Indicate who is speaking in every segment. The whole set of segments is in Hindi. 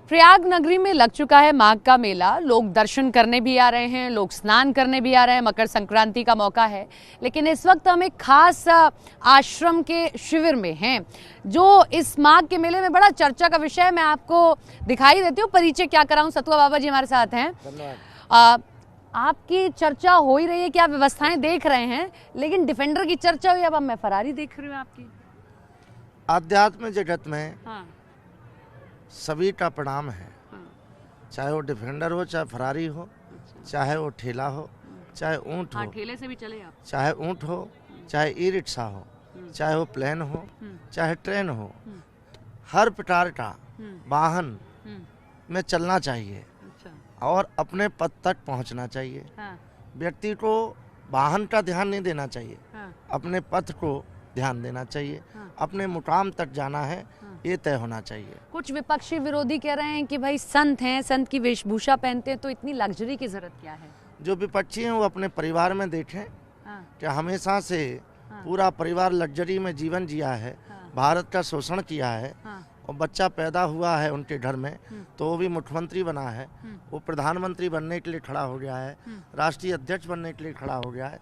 Speaker 1: प्रयाग नगरी में लग चुका है माघ का मेला। लोग दर्शन करने भी आ रहे हैं, लोग स्नान करने भी आ रहे हैं। मकर संक्रांति का मौका है, लेकिन इस वक्त हम एक खास आश्रम के शिविर में हैं जो इस माघ के मेले में बड़ा चर्चा का विषय है। मैं आपको दिखाई देती हूँ, परिचय क्या कराऊँ। सतुआ बाबा जी हमारे साथ हैं। धन्यवाद। आपकी चर्चा हो ही रही है कि आप व्यवस्थाएं देख रहे हैं, लेकिन डिफेंडर की चर्चा हुई, अब मैं फरारी देख रही हूँ आपकी।
Speaker 2: आध्यात्म जगत में
Speaker 1: हाँ।
Speaker 2: सभी का प्रणाम है।
Speaker 1: हाँ।
Speaker 2: चाहे वो डिफेंडर हो, चाहे फरारी हो, चाहे वो ठेला हो, चाहे ऊंट हो।
Speaker 1: हाँ, ठेले से भी चले आप।
Speaker 2: चाहे ऊंट हो, चाहे ई रिक्शा हो, चाहे वो प्लेन हो, चाहे ट्रेन हो, हर प्रकार का वाहन में चलना चाहिए और अपने पथ तक पहुंचना चाहिए।
Speaker 1: हाँ।
Speaker 2: व्यक्ति को वाहन का ध्यान नहीं देना चाहिए।
Speaker 1: हाँ।
Speaker 2: अपने पथ को ध्यान देना चाहिए।
Speaker 1: हाँ।
Speaker 2: अपने मुकाम तक जाना है, ये तय होना चाहिए।
Speaker 1: कुछ विपक्षी विरोधी कह रहे हैं कि भाई संत हैं, संत की वेशभूषा पहनते हैं, तो इतनी लग्जरी की जरूरत क्या है?
Speaker 2: जो विपक्षी हैं वो अपने परिवार में देखें।
Speaker 1: हाँ।
Speaker 2: कि हमेशा से पूरा परिवार लग्जरी में जीवन जिया है।
Speaker 1: हाँ।
Speaker 2: भारत का शोषण किया है।
Speaker 1: हाँ।
Speaker 2: और बच्चा पैदा हुआ है उनके घर में, तो वो भी मुख्यमंत्री बना है, वो प्रधानमंत्री बनने के लिए खड़ा हो गया है, राष्ट्रीय अध्यक्ष बनने के लिए खड़ा हो गया है।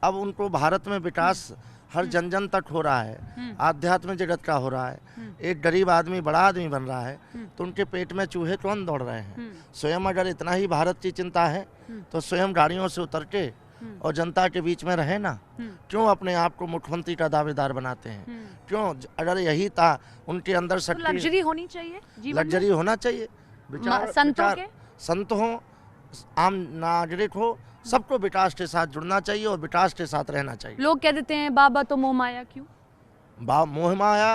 Speaker 2: अब उनको भारत में विकास हर जन जन तक हो रहा है, आध्यात्म जगत का हो रहा है। एक गरीब आदमी बड़ा आदमी बन रहा है, तो उनके पेट में चूहे कौन दौड़ रहे हैं? स्वयं अगर इतना ही भारत की चिंता है तो स्वयं गाड़ियों से उतर के और जनता के बीच में रहे ना। क्यों अपने आप को मुख्यमंत्री का दावेदार बनाते हैं? क्यों? अगर यही था उनके अंदर शक्ति,
Speaker 1: तो लग्जरी होनी चाहिए,
Speaker 2: लग्जरी होना चाहिए। संत हो, आम नागरिक हो, सबको विकास के साथ जुड़ना चाहिए और विकास के साथ रहना चाहिए।
Speaker 1: लोग कह देते हैं बाबा तो मोह माया क्यों?
Speaker 2: मोह माया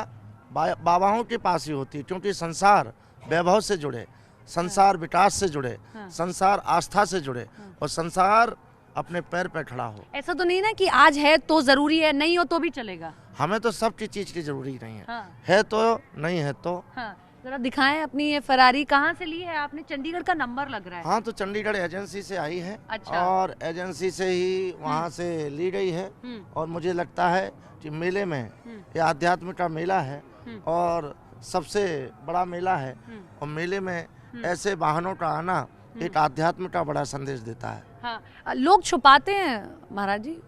Speaker 2: बाबाओं के पास ही होती है, क्योंकि संसार वैभव से जुड़े, संसार विकास से जुड़े, संसार आस्था से जुड़े और संसार अपने पैर पे खड़ा हो।
Speaker 1: ऐसा तो नहीं ना कि आज है तो जरूरी है, नहीं हो तो भी चलेगा।
Speaker 2: हमें तो सब चीज की जरूरी नहीं है।
Speaker 1: हाँ।
Speaker 2: है तो, नहीं है तो।
Speaker 1: हाँ। जरा दिखाएं अपनी ये फरारी। कहाँ से ली है आपने? चंडीगढ़ का नंबर लग रहा है।
Speaker 2: हाँ, तो चंडीगढ़ एजेंसी से आई है।
Speaker 1: अच्छा।
Speaker 2: और एजेंसी से ही वहाँ से ली गई है। और मुझे लगता है कि मेले में ये आध्यात्म का मेला है और सबसे बड़ा मेला है, और मेले में ऐसे वाहनों का आना एक आध्यात्म का बड़ा संदेश देता है।
Speaker 1: हाँ। लोग छुपाते हैं महाराज जी,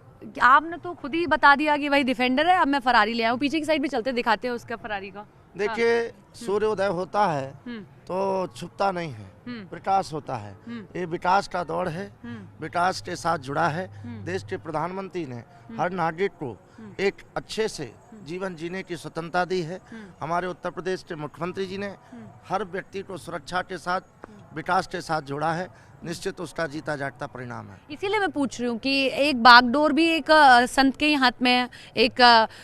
Speaker 1: आपने तो खुद ही बता दिया कि भाई डिफेंडर है, अब मैं फरारी ले आऊं। पीछे की साइड भी चलते दिखाते हैं उसका फरारी का।
Speaker 2: देखिए, सूर्योदय होता है तो छुपता नहीं है, विकास होता है। ये विकास का दौर है, विकास के साथ जुड़ा है। देश के प्रधानमंत्री ने हर नागरिक को एक अच्छे से जीवन जीने की स्वतंत्रता दी है। हमारे उत्तर प्रदेश के मुख्यमंत्री जी ने हर व्यक्ति को सुरक्षा के साथ, विकास के साथ जोड़ा है। निश्चित उसका जीता जागता परिणाम है। इसीलिए
Speaker 1: मैं पूछ रही हूँ कि एक बागडोर भी एक संत के हाथ में है, एक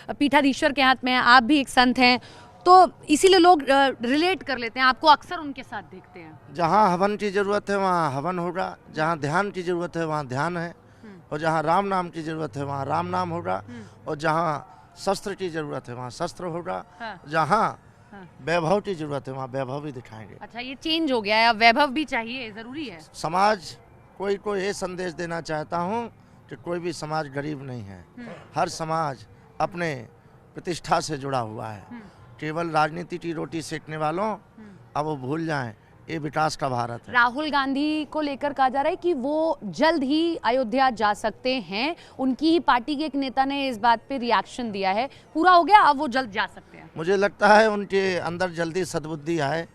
Speaker 1: पीठाधीश्वर के हाथ में है, आप भी एक संत हैं, तो इसीलिए लोग रिलेट कर लेते हैं, आपको अक्सर उनके साथ देखते हैं।
Speaker 2: जहाँ हवन की जरूरत है वहाँ हवन होगा, जहाँ ध्यान की जरूरत है वहाँ ध्यान है, और जहाँ राम नाम की जरूरत है वहाँ राम नाम होगा, और जहाँ शस्त्र की जरूरत है वहाँ शस्त्र होगा। हाँ। जहाँ वैभव की जरूरत है वहाँ वैभव भी दिखाएंगे।
Speaker 1: अच्छा, ये चेंज हो गया है, अब वैभव भी चाहिए, जरूरी है।
Speaker 2: समाज कोई को ये संदेश देना चाहता हूँ कि कोई भी समाज गरीब नहीं है। हर समाज अपने प्रतिष्ठा से जुड़ा हुआ है। केवल राजनीति की रोटी सेकने वालों अब वो भूल जाएं, ये विकास का भारत है।
Speaker 1: राहुल गांधी को लेकर कहा जा रहा है कि वो जल्द ही अयोध्या जा सकते हैं। उनकी ही पार्टी के एक नेता ने इस बात पे रिएक्शन दिया है, पूरा हो गया, अब वो जल्द जा सकते हैं।
Speaker 2: मुझे लगता है उनके अंदर जल्दी सद्बुद्धि आए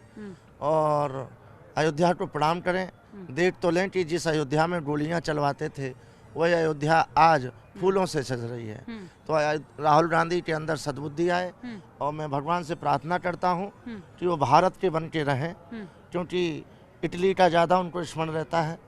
Speaker 2: और अयोध्या को प्रणाम करें। देख तो लें कि जिस अयोध्या में गोलियां चलवाते थे वही अयोध्या आज फूलों से सज रही है। तो राहुल गांधी के अंदर सद्बुद्धि आए, और मैं भगवान से प्रार्थना करता हूँ कि वो भारत के बन के रहें, क्योंकि इटली का ज़्यादा उनको स्मरण रहता है।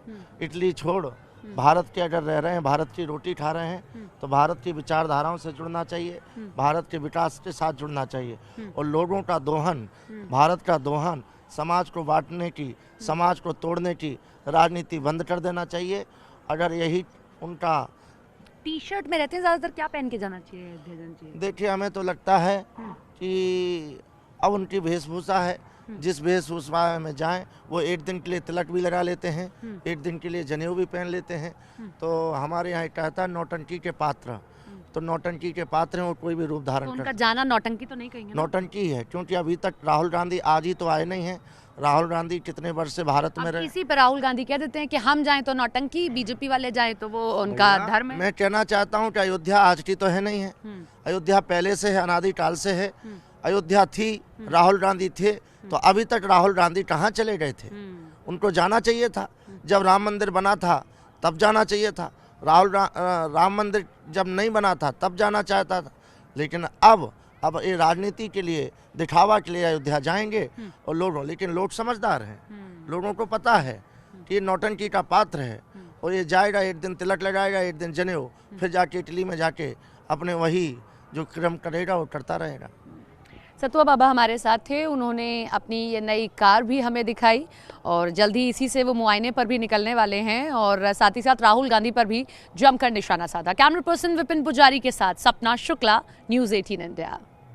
Speaker 2: इटली छोड़ भारत के अगर रह रहे हैं, भारत की रोटी खा रहे हैं, तो भारत की विचारधाराओं से जुड़ना चाहिए, भारत के विकास के साथ जुड़ना चाहिए। और लोगों का दोहन, भारत का दोहन, समाज को बांटने की, समाज को तोड़ने की राजनीति बंद कर देना चाहिए। अगर यही उनका
Speaker 1: टी शर्ट में रहते हैं ज़्यादातर, क्या पहन के जाना चाहिए?
Speaker 2: देखिए, हमें तो लगता है कि अब उनकी वेशभूषा है, जिस वेशभूषा में जाएं वो एक दिन के लिए तिलक भी लगा लेते हैं, एक दिन के लिए जनेऊ भी पहन लेते हैं। तो हमारे यहाँ कहता है नौटंकी के पात्र, तो नौटंकी के पात्र हैं और कोई भी रूप
Speaker 1: तो
Speaker 2: धारण
Speaker 1: उनका
Speaker 2: कर।
Speaker 1: जाना नौटंकी तो नहीं कहेंगे ना?
Speaker 2: नौटंकी है, क्योंकि अभी तक राहुल गांधी आज ही तो आए नहीं हैं। राहुल गांधी कितने वर्ष से भारत में
Speaker 1: अब
Speaker 2: रहे।
Speaker 1: किसी पर राहुल गांधी कह देते हैं कि हम जाएं तो नौटंकी, बीजेपी वाले जाएं तो वो उनका धर्म है।
Speaker 2: मैं कहना चाहता हूँ कि अयोध्या आज की तो है नहीं है, अयोध्या पहले से है, अनादि काल से है। अयोध्या थी, राहुल गांधी थे, तो अभी तक राहुल गांधी कहाँ चले गए थे? उनको जाना चाहिए था। जब राम मंदिर बना था तब जाना चाहिए था। राम मंदिर जब नहीं बना था तब जाना चाहता था। लेकिन अब ये राजनीति के लिए, दिखावा के लिए अयोध्या जाएंगे और लेकिन लोग समझदार हैं, लोगों को पता है कि ये नौटंकी का पात्र है और ये जाएगा, एक दिन तिलक लगाएगा, एक दिन जनेऊ, फिर जाके इटली में जाके अपने वही जो क्रम करेगा वो करता रहेगा।
Speaker 1: सतुआ बाबा हमारे साथ थे, उन्होंने अपनी ये नई कार भी हमें दिखाई और जल्दी इसी से वो मुआयने पर भी निकलने वाले हैं और साथ ही साथ राहुल गांधी पर भी जमकर निशाना साधा। कैमरा पर्सन विपिन पुजारी के साथ सपना शुक्ला, न्यूज़ 18 इंडिया।